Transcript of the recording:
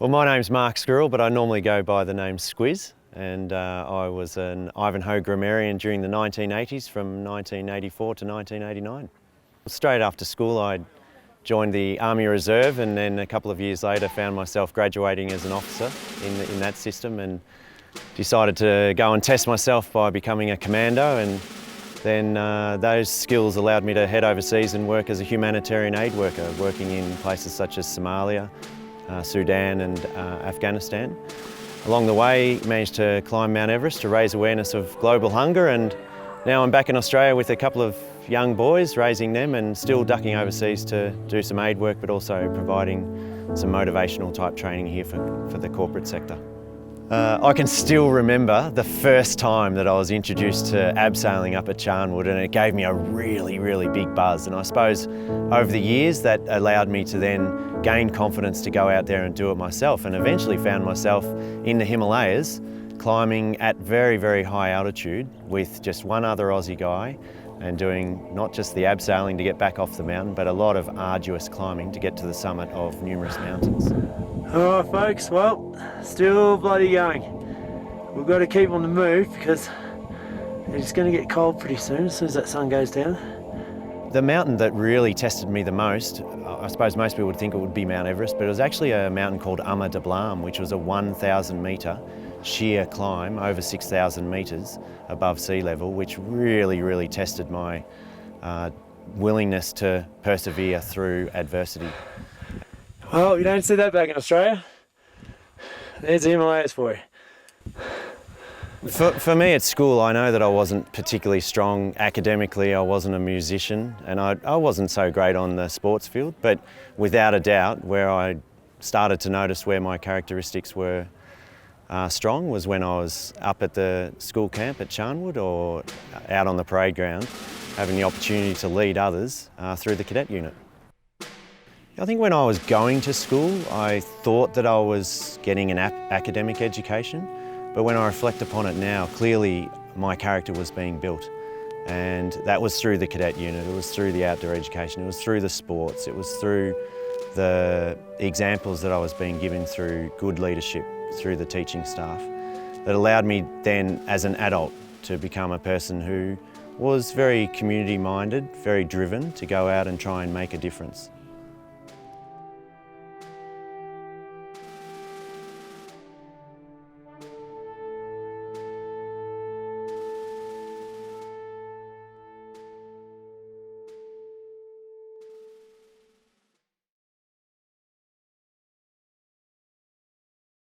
Well, my name's Mark Squirrell, but I normally go by the name Squiz, and I was an Ivanhoe grammarian during the 1980s from 1984 to 1989. Straight after school I joined the Army Reserve, and then a couple of years later found myself graduating as an officer in that system, and decided to go and test myself by becoming a commando, and then those skills allowed me to head overseas and work as a humanitarian aid worker, working in places such as Somalia, Sudan and Afghanistan. Along the way, managed to climb Mount Everest to raise awareness of global hunger, and now I'm back in Australia with a couple of young boys, raising them and still ducking overseas to do some aid work, but also providing some motivational type training here for the corporate sector. I can still remember the first time that I was introduced to abseiling up at Charnwood, and it gave me a really big buzz, and I suppose over the years that allowed me to then gain confidence to go out there and do it myself, and eventually found myself in the Himalayas climbing at very high altitude with just one other Aussie guy, and doing not just the abseiling to get back off the mountain, but a lot of arduous climbing to get to the summit of numerous mountains. Alright folks, well, still bloody going. We've got to keep on the move because it's going to get cold pretty soon as that sun goes down. The mountain that really tested me the most, I suppose most people would think it would be Mount Everest, but it was actually a mountain called de Blam, which was a 1,000 metre sheer climb over 6,000 metres above sea level, which really tested my willingness to persevere through adversity. Well, you don't see that back in Australia. There's the Himalayas for you. For me at school, I know that I wasn't particularly strong academically. I wasn't a musician, and I wasn't so great on the sports field, but without a doubt where I started to notice where my characteristics were strong was when I was up at the school camp at Charnwood or out on the parade ground, having the opportunity to lead others through the cadet unit. I think when I was going to school, I thought that I was getting an academic education, but when I reflect upon it now, clearly my character was being built. And that was through the cadet unit, it was through the outdoor education, it was through the sports, it was through the examples that I was being given through good leadership, through the teaching staff, that allowed me then as an adult to become a person who was very community minded, very driven to go out and try and make a difference.